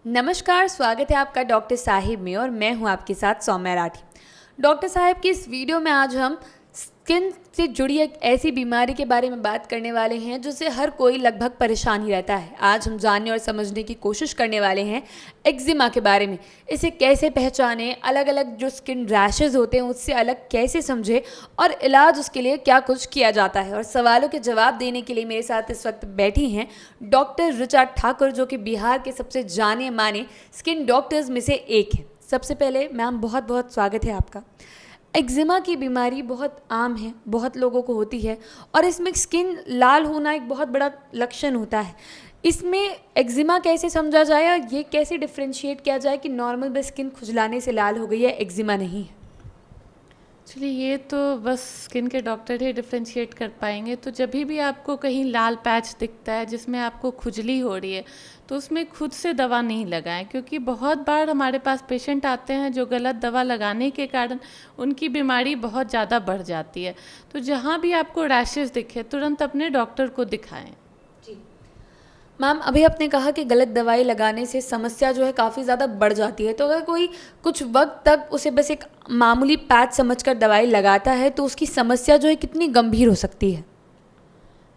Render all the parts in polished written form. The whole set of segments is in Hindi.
नमस्कार, स्वागत है आपका डॉक्टर साहिब में और मैं हूं आपके साथ सौम्या राठी। डॉक्टर साहिब की इस वीडियो में आज हम स्किन से जुड़ी एक ऐसी बीमारी के बारे में बात करने वाले हैं जिससे हर कोई लगभग परेशान ही रहता है। आज हम जानने और समझने की कोशिश करने वाले हैं एक्जिमा के बारे में। इसे कैसे पहचानें, अलग अलग जो स्किन रैशेज़ होते हैं उससे अलग कैसे समझें और इलाज उसके लिए क्या कुछ किया जाता है। और सवालों के जवाब देने के लिए मेरे साथ इस वक्त बैठी हैं डॉक्टर ऋचा ठाकुर, जो कि बिहार के सबसे जाने माने स्किन डॉक्टर्स में से एक हैं। सबसे पहले मैम बहुत बहुत स्वागत है आपका। एक्जिमा की बीमारी बहुत आम है, बहुत लोगों को होती है और इसमें स्किन लाल होना एक बहुत बड़ा लक्षण होता है। इसमें एक्जिमा कैसे समझा जाए और ये कैसे डिफ्रेंशिएट किया जाए कि नॉर्मल बस स्किन खुजलाने से लाल हो गई है, एक्जिमा नहीं है? चलिए, ये तो बस स्किन के डॉक्टर ही डिफ्रेंशिएट कर पाएंगे। तो जब भी आपको कहीं लाल पैच दिखता है जिसमें आपको खुजली हो रही है तो उसमें खुद से दवा नहीं लगाएं, क्योंकि बहुत बार हमारे पास पेशेंट आते हैं जो गलत दवा लगाने के कारण उनकी बीमारी बहुत ज़्यादा बढ़ जाती है। तो जहाँ भी आपको रैशेज़ दिखे तुरंत अपने डॉक्टर को दिखाएं। मैम, अभी आपने कहा कि गलत दवाई लगाने से समस्या जो है काफ़ी ज़्यादा बढ़ जाती है, तो अगर कोई कुछ वक्त तक उसे बस एक मामूली पैच समझकर दवाई लगाता है तो उसकी समस्या जो है कितनी गंभीर हो सकती है?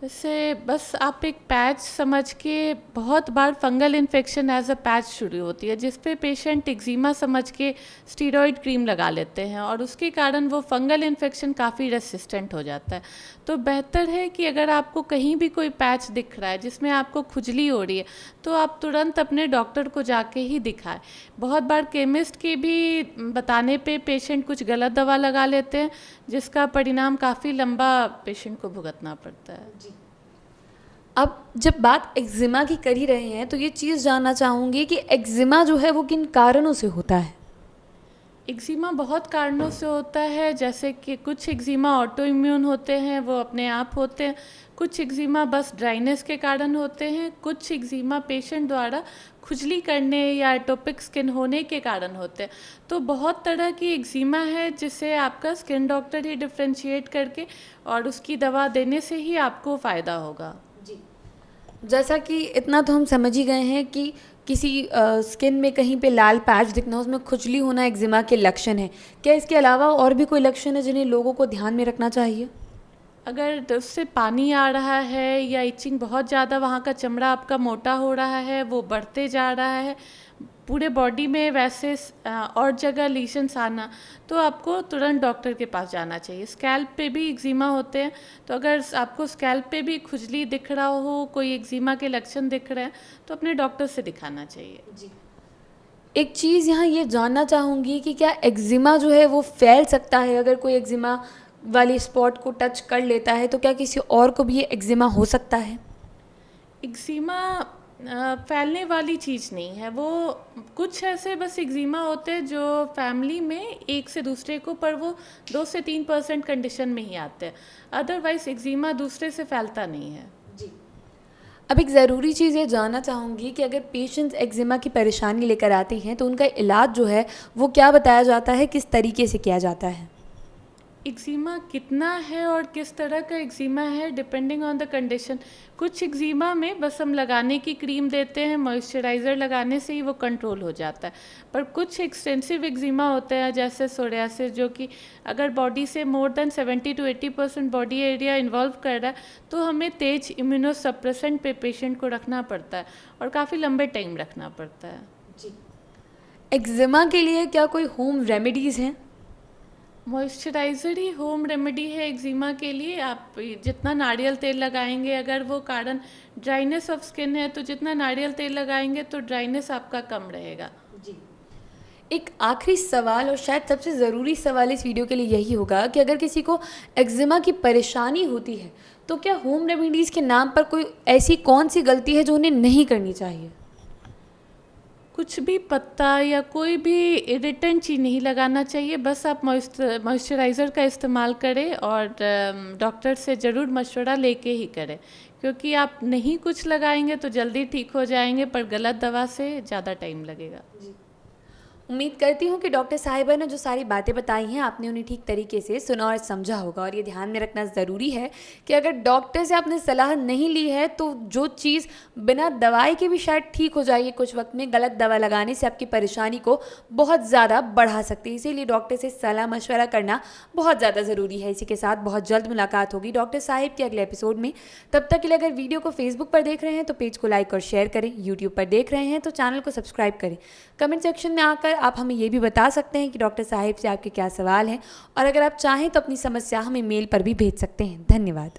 वैसे बस आप एक पैच समझ के, बहुत बार fungal infection as a patch शुरू होती है जिस पे पेशेंट एक्जिमा समझ के स्टीरॉयड क्रीम लगा लेते हैं और उसके कारण वो फंगल इन्फेक्शन काफ़ी रेसिस्टेंट हो जाता है। तो बेहतर है कि अगर आपको कहीं भी कोई पैच दिख रहा है जिसमें आपको खुजली हो रही है तो आप तुरंत अपने डॉक्टर को जाके ही दिखाएं। बहुत बार केमिस्ट के भी बताने पे पेशेंट कुछ गलत दवा लगा लेते हैं जिसका परिणाम काफ़ी लंबा पेशेंट को भुगतना पड़ता है। अब जब बात एक्जिमा की कर ही रहे हैं तो ये चीज़ जानना चाहूँगी कि एक्जिमा जो है वो किन कारणों से होता है? एक्जिमा बहुत कारणों से होता है, जैसे कि कुछ एक्जिमा ऑटो इम्यून होते हैं, वो अपने आप होते हैं। कुछ एक्जिमा बस ड्राइनेस के कारण होते हैं। कुछ एक्जिमा पेशेंट द्वारा खुजली करने या एटोपिक स्किन होने के कारण होते हैं। तो बहुत तरह की एक्जिमा है जिसे आपका स्किन डॉक्टर ही डिफ्रेंशिएट करके और उसकी दवा देने से ही आपको फ़ायदा होगा। जैसा कि इतना तो हम समझ ही गए हैं कि किसी स्किन में कहीं पे लाल पैच दिखना, उसमें खुजली होना एक्जिमा के लक्षण है। क्या इसके अलावा और भी कोई लक्षण है जिन्हें लोगों को ध्यान में रखना चाहिए? अगर उससे पानी आ रहा है या इचिंग बहुत ज़्यादा, वहाँ का चमड़ा आपका मोटा हो रहा है, वो बढ़ते जा रहा है, पूरे बॉडी में वैसे और जगह लीशंस आना, तो आपको तुरंत डॉक्टर के पास जाना चाहिए। स्कैल्प पे भी एक्जिमा होते हैं, तो अगर आपको स्कैल्प पे भी खुजली दिख रहा हो, कोई एक्जिमा के लक्षण दिख रहे हैं, तो अपने डॉक्टर से दिखाना चाहिए। जी। एक चीज़ यहाँ ये जानना चाहूँगी कि क्या एक्जिमा जो है वो फैल सकता है? अगर कोई एक्जिमा वाली स्पॉट को टच कर लेता है तो क्या किसी और को भी ये एक्जिमा हो सकता है? एक्जिमा फैलने वाली चीज़ नहीं है। वो कुछ ऐसे बस एक्जिमा होते हैं जो फैमिली में एक से दूसरे को, पर वो 2 से 3% कंडीशन में ही आते हैं। अदरवाइज एक्जिमा दूसरे से फैलता नहीं है। जी। अब एक ज़रूरी चीज़ ये जानना चाहूँगी कि अगर पेशेंट्स एक्जिमा की परेशानी लेकर आते हैं तो उनका इलाज जो है वो क्या बताया जाता है, किस तरीके से किया जाता है? एक्जिमा कितना है और किस तरह का एक्जिमा है डिपेंडिंग ऑन द कंडीशन। कुछ एक्जिमा में बस हम लगाने की क्रीम देते हैं, मॉइस्चराइज़र लगाने से ही वो कंट्रोल हो जाता है। पर कुछ एक्सटेंसिव एक्जिमा होते हैं जैसे सोरियासिस, जो कि अगर बॉडी से more than 70 to 80% body area involve कर रहा है तो हमें तेज इम्यूनोसप्रेसेंट पे पेशेंट को रखना पड़ता है और काफ़ी लंबे टाइम रखना पड़ता है। जी। एक्जिमा के लिए क्या कोई होम रेमेडीज़ हैं? मॉइस्चराइज़र ही होम रेमेडी है एक्जिमा के लिए। आप जितना नारियल तेल लगाएंगे, अगर वो कारण ड्राइनेस ऑफ स्किन है तो जितना नारियल तेल लगाएंगे तो ड्राइनेस आपका कम रहेगा। जी। एक आखिरी सवाल और शायद सबसे ज़रूरी सवाल इस वीडियो के लिए यही होगा कि अगर किसी को एक्जिमा की परेशानी होती है तो क्या होम रेमेडीज़ के नाम पर कोई ऐसी कौन सी गलती है जो उन्हें नहीं करनी चाहिए? कुछ भी पत्ता या कोई भी इरिटेंट चीज़ नहीं लगाना चाहिए। बस आप मॉइस्चराइज़र का इस्तेमाल करें और डॉक्टर से ज़रूर मशवरा लेके ही करें, क्योंकि आप नहीं कुछ लगाएंगे तो जल्दी ठीक हो जाएंगे, पर गलत दवा से ज़्यादा टाइम लगेगा। उम्मीद करती हूँ कि डॉक्टर साहिबा ने जो सारी बातें बताई हैं आपने उन्हें ठीक तरीके से सुना और समझा होगा। और ये ध्यान में रखना ज़रूरी है कि अगर डॉक्टर से आपने सलाह नहीं ली है तो जो चीज़ बिना दवाई के भी शायद ठीक हो जाएगी कुछ वक्त में, गलत दवा लगाने से आपकी परेशानी को बहुत ज़्यादा बढ़ा सकती है। इसीलिए डॉक्टर से सलाह मशवरा करना बहुत ज़्यादा ज़रूरी है। इसी के साथ बहुत जल्द मुलाकात होगी डॉक्टर साहिब के अगले एपिसोड में। तब तक के लिए अगर वीडियो को फेसबुक पर देख रहे हैं तो पेज को लाइक और शेयर करें, यूट्यूब पर देख रहे हैं तो चैनल को सब्सक्राइब करें। कमेंट सेक्शन में आकर आप हमें ये भी बता सकते हैं कि डॉक्टर साहिब से आपके क्या सवाल हैं, और अगर आप चाहें तो अपनी समस्या हमें मेल पर भी भेज सकते हैं। धन्यवाद।